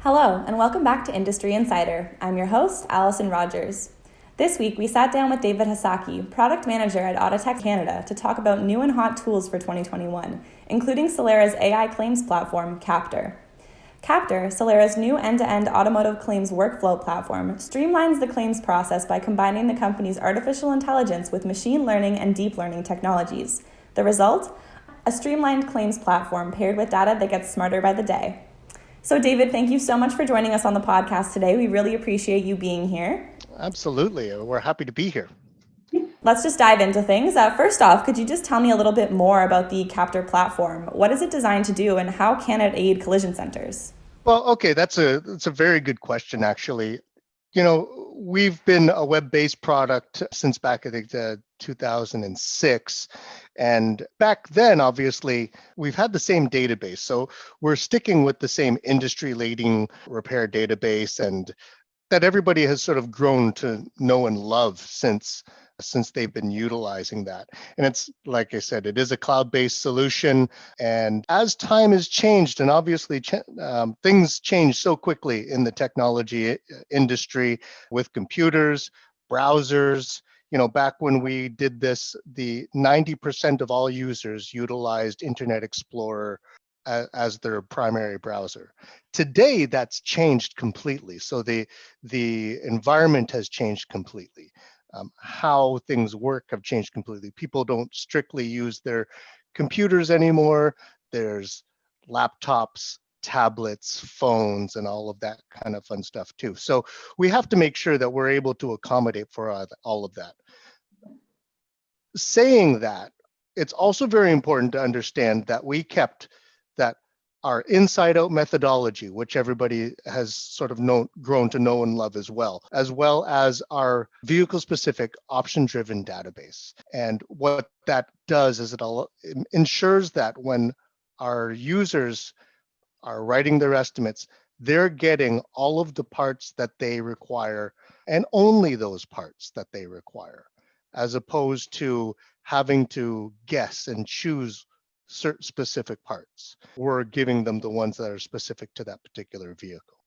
Hello, and welcome back to Industry Insider. I'm your host, Allison Rogers. This week, we sat down with David Hosaki, Product Manager at Audatex Canada, to talk about new and hot tools for 2021, including Solera's AI claims platform, Qapter. Qapter, Solera's new end-to-end automotive claims workflow platform, streamlines the claims process by combining the company's artificial intelligence with machine learning and deep learning technologies. The result? A streamlined claims platform paired with data that gets smarter by the day. So, David, thank you so much for joining us on the podcast today. We really appreciate you being here. Absolutely. We're happy to be here. Let's just dive into things. First off, could you just tell me a little bit more about the Qapter platform? What is it designed to do, and how can it aid collision centers? Well, okay, that's a very good question, actually. We've been a web-based product since back, I think, 2006. And back then, obviously, we've had the same database. So we're sticking with the same industry-leading repair database, and that everybody has sort of grown to know and love since they've been utilizing that. And it's, like I said, it is a cloud-based solution. And as time has changed, and obviously things change so quickly in the technology industry with computers, browsers. Back when we did this, the 90% of all users utilized Internet Explorer as their primary browser. Today, that's changed completely. So the environment has changed completely. How things work have changed completely. People don't strictly use their computers anymore. There's laptops, tablets, phones, and all of that kind of fun stuff too. So we have to make sure that we're able to accommodate for all of that. Saying that, it's also very important to understand that we kept that our inside-out methodology, which everybody has sort of grown to know and love, as well as our vehicle-specific option-driven database. And what that does is it ensures that when our users are writing their estimates, they're getting all of the parts that they require and only those parts that they require, as opposed to having to guess and choose certain specific parts. We're giving them the ones that are specific to that particular vehicle.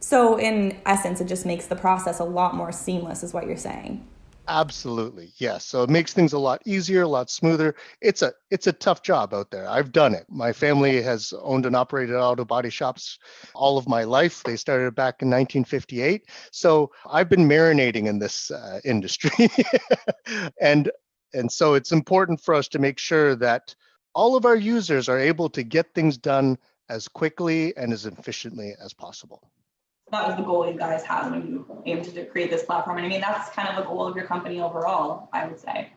So in essence, it just makes the process a lot more seamless, is what you're saying. Absolutely, yes. So it makes things a lot easier, a lot smoother. It's a tough job out there. I've done it. My family has owned and operated auto body shops all of my life. They started back in 1958. So I've been marinating in this industry. and so it's important for us to make sure that all of our users are able to get things done as quickly and as efficiently as possible. That was the goal you guys had when you aimed to create this platform. And I mean, that's kind of the goal of your company overall, I would say.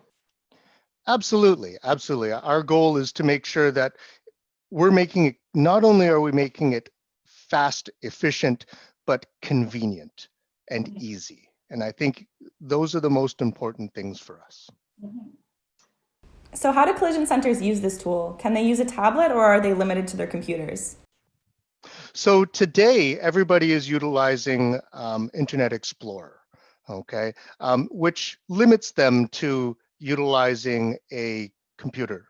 Absolutely. Our goal is to make sure that we're making it, not only are we making it fast, efficient, but convenient and easy. And I think those are the most important things for us. Mm-hmm. So how do collision centers use this tool? Can they use a tablet, or are they limited to their computers? So today, everybody is utilizing Internet Explorer, okay, which limits them to utilizing a computer.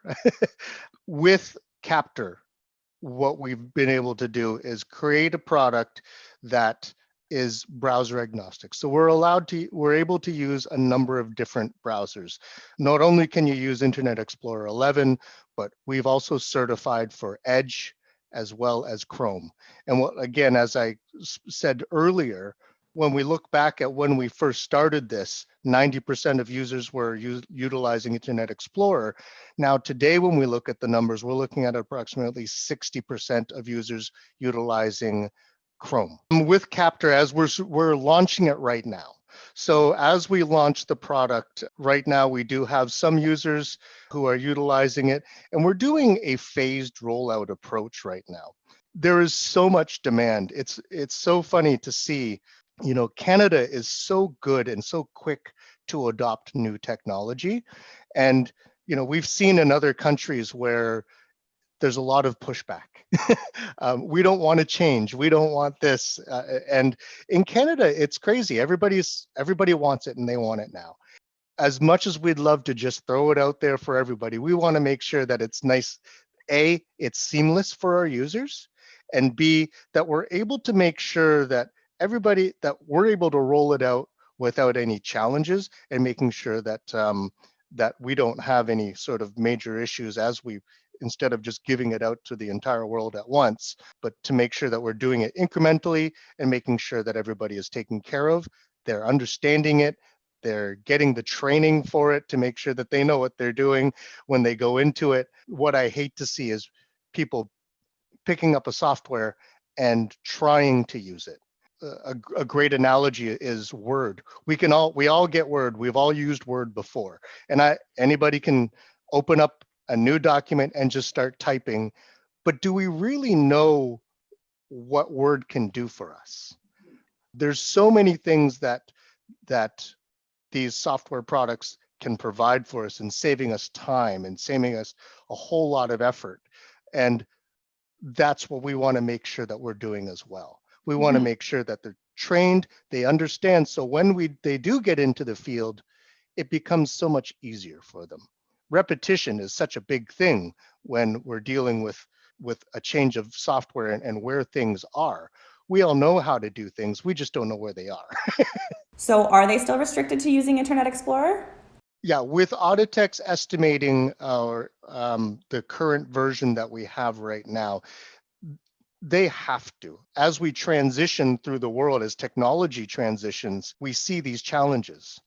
With Qapter, what we've been able to do is create a product that is browser agnostic. So we're able to use a number of different browsers. Not only can you use Internet Explorer 11, but we've also certified for Edge as well as Chrome. And again, as I said earlier, when we look back at when we first started this, 90% of users were utilizing Internet Explorer. Now today, when we look at the numbers, we're looking at approximately 60% of users utilizing Chrome. With Qapter, as we're launching it right now. So as we launch the product right now, we do have some users who are utilizing it, and we're doing a phased rollout approach right now. There is so much demand. It's so funny to see, Canada is so good and so quick to adopt new technology. And, we've seen in other countries where there's a lot of pushback. We don't want to change. We don't want this. And in Canada, it's crazy. Everybody wants it and they want it now. As much as we'd love to just throw it out there for everybody, we want to make sure that it's nice. It's seamless for our users, and B, that we're able to make sure that that we're able to roll it out without any challenges, and making sure that that we don't have any sort of major issues instead of just giving it out to the entire world at once, but to make sure that we're doing it incrementally and making sure that everybody is taken care of, they're understanding it, they're getting the training for it to make sure that they know what they're doing when they go into it. What I hate to see is people picking up a software and trying to use it. A great analogy is Word. We all get Word. We've all used Word before. And anybody can open up a new document and just start typing. But do we really know what Word can do for us? There's so many things that these software products can provide for us, and saving us time and saving us a whole lot of effort. And that's what we want to make sure that we're doing as well. We want to make sure that they're trained, they understand. So when they do get into the field, it becomes so much easier for them. Repetition is such a big thing when we're dealing with a change of software and where things are. We all know how to do things, we just don't know where they are. So are they still restricted to using Internet Explorer? Yeah, with Audatex Estimating, or the current version that we have right now, they have to. As we transition through the world, as technology transitions, we see these challenges.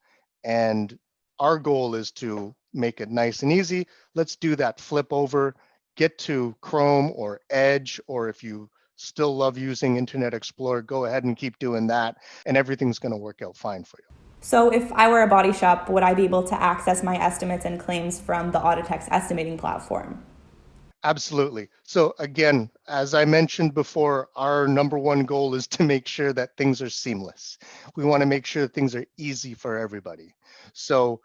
And our goal is to make it nice and easy. Let's do that flip over, get to Chrome or Edge, or if you still love using Internet Explorer, go ahead and keep doing that, and everything's going to work out fine for you. So if I were a body shop, would I be able to access my estimates and claims from the Audatex estimating platform? Absolutely. So again, as I mentioned before, our number one goal is to make sure that things are seamless. We want to make sure that things are easy for everybody. So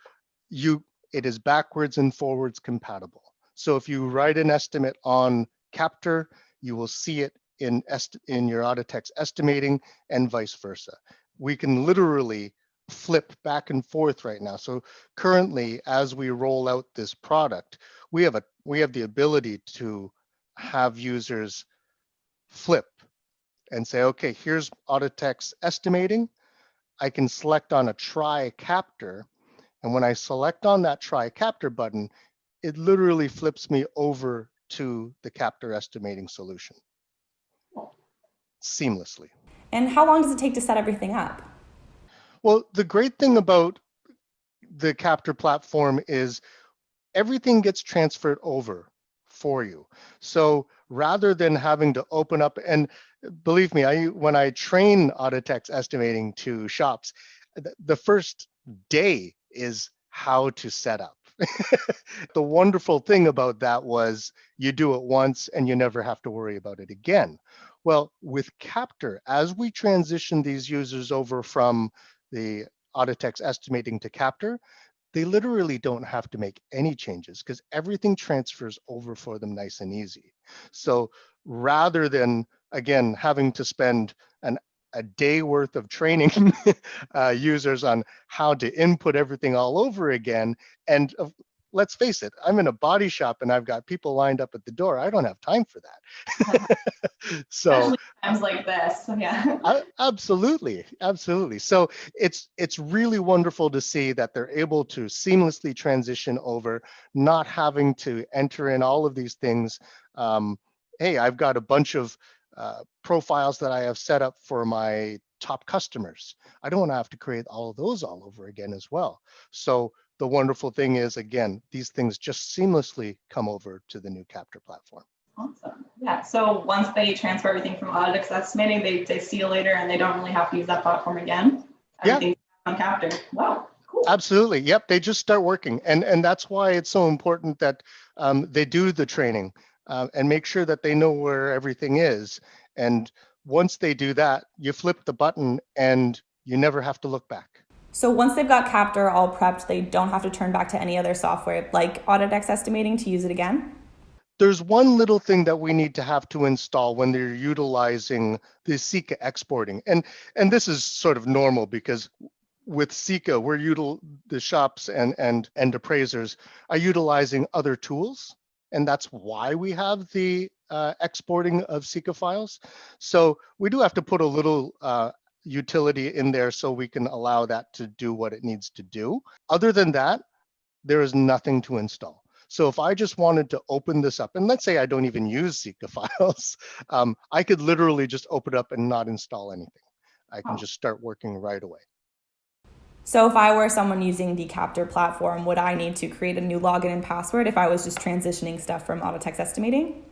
it is backwards and forwards compatible. So if you write an estimate on Qapter, you will see it in your Audatex estimating, and vice versa. We can literally flip back and forth right now. So currently, as we roll out this product, we have the ability to have users flip and say, okay, here's Audatex estimating. I can select on a try Qapter. And when I select on that try Qapter button, it literally flips me over to the Qapter estimating solution seamlessly. And how long does it take to set everything up? Well, the great thing about the Qapter platform is everything gets transferred over for you. So rather than having to open up, and believe me, when I train Audatex estimating to shops, the first day is how to set up. The wonderful thing about that was you do it once and you never have to worry about it again. Well, with Qapter, as we transition these users over from the Audatex estimating to Qapter, they literally don't have to make any changes because everything transfers over for them nice and easy. So rather than, again, having to spend a day worth of training users on how to input everything all over again, and let's face it, I'm in a body shop and I've got people lined up at the door. I don't have time for that. So especially times like this, yeah. Absolutely. So it's really wonderful to see that they're able to seamlessly transition over, not having to enter in all of these things. Hey, I've got a bunch of profiles that I have set up for my top customers. I don't want to have to create all of those all over again as well. So the wonderful thing is, again, these things just seamlessly come over to the new Qapter platform. Awesome. Yeah. So once they transfer everything from Audatex estimating, they see you later and they don't really have to use that platform again. Everything's on Qapter. Wow. Cool. Absolutely. Yep. They just start working. And that's why it's so important that they do the training and make sure that they know where everything is. And once they do that, you flip the button and you never have to look back. So once they've got Qapter all prepped, they don't have to turn back to any other software like Audatex estimating to use it again? There's one little thing that we need to have to install when they're utilizing the Sika exporting. And this is sort of normal because with Sika, the shops and appraisers are utilizing other tools. And that's why we have the exporting of Seeka files. So we do have to put a little utility in there so we can allow that to do what it needs to do. Other than that, there is nothing to install. So if I just wanted to open this up, and let's say I don't even use Seeka files, I could literally just open it up and not install anything. I can just start working right away. So if I were someone using the Qapter platform, would I need to create a new login and password if I was just transitioning stuff from Audatex Estimating?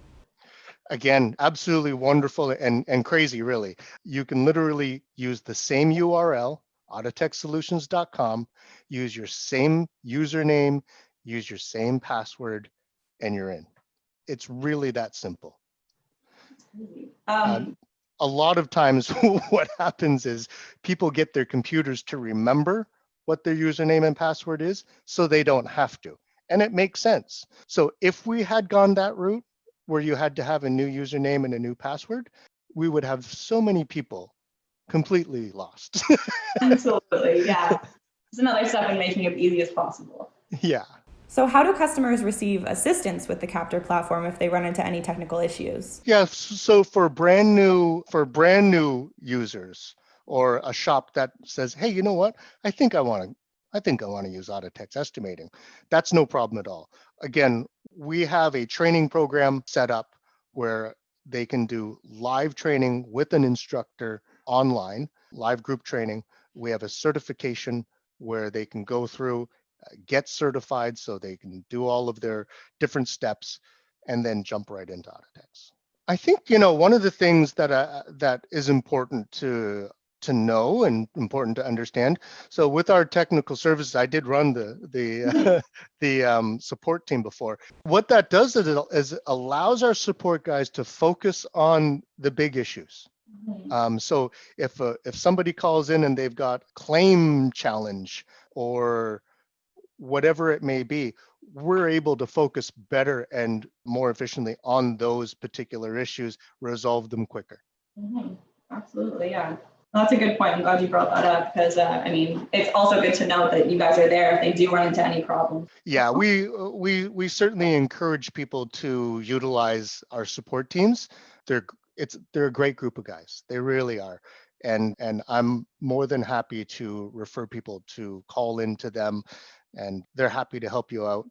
Again, absolutely wonderful and crazy, really. You can literally use the same URL, autotexsolutions.com, use your same username, use your same password, and you're in. It's really that simple. A lot of times what happens is people get their computers to remember what their username and password is, so they don't have to. And it makes sense. So if we had gone that route where you had to have a new username and a new password, we would have so many people completely lost. Absolutely, yeah. It's another step in making it easy as possible. Yeah. So how do customers receive assistance with the Qapter platform if they run into any technical issues? Yeah, so for brand new users, or a shop that says, hey, you know what? I think I want to use Audatex Estimating. That's no problem at all. Again, we have a training program set up where they can do live training with an instructor online, live group training. We have a certification where they can go through, get certified so they can do all of their different steps and then jump right into Audatex. I think, one of the things that is important to know and important to understand. So with our technical services, I did run the support team before. What that does is allows our support guys to focus on the big issues. So if somebody calls in and they've got claim challenge or whatever it may be, we're able to focus better and more efficiently on those particular issues, resolve them quicker. Absolutely, yeah. Well, that's a good point. I'm glad you brought that up because, it's also good to know that you guys are there if they do run into any problems. Yeah, we certainly encourage people to utilize our support teams. They're a great group of guys. They really are. And I'm more than happy to refer people to call into them, and they're happy to help you out.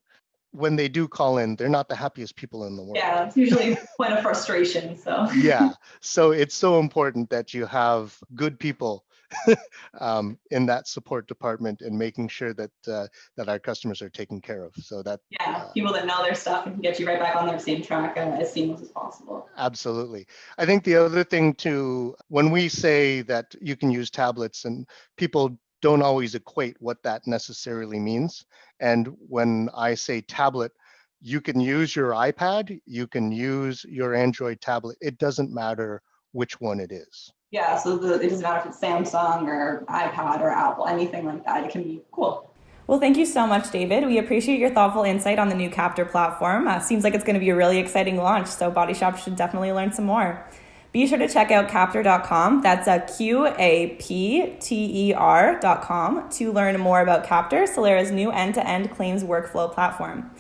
When they do call in, they're not the happiest people in the world. Yeah, it's usually a point of frustration. So yeah, so it's so important that you have good people in that support department and making sure that our customers are taken care of. So that people that know their stuff and can get you right back on their same track as seamless as possible. Absolutely. I think the other thing too, when we say that you can use tablets, and people don't always equate what that necessarily means. And when I say tablet, you can use your iPad, you can use your Android tablet. It doesn't matter which one it is. Yeah, so it doesn't matter if it's Samsung or iPad or Apple, anything like that. It can be cool. Well, thank you so much, David. We appreciate your thoughtful insight on the new Qapter platform. Seems like it's going to be a really exciting launch, so body shops should definitely learn some more. Be sure to check out Qapter.com. That's Qapter.com to learn more about Qapter, Solera's new end-to-end claims workflow platform.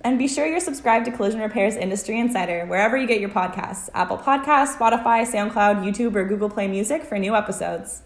And be sure you're subscribed to Collision Repair's Industry Insider, wherever you get your podcasts, Apple Podcasts, Spotify, SoundCloud, YouTube, or Google Play Music for new episodes.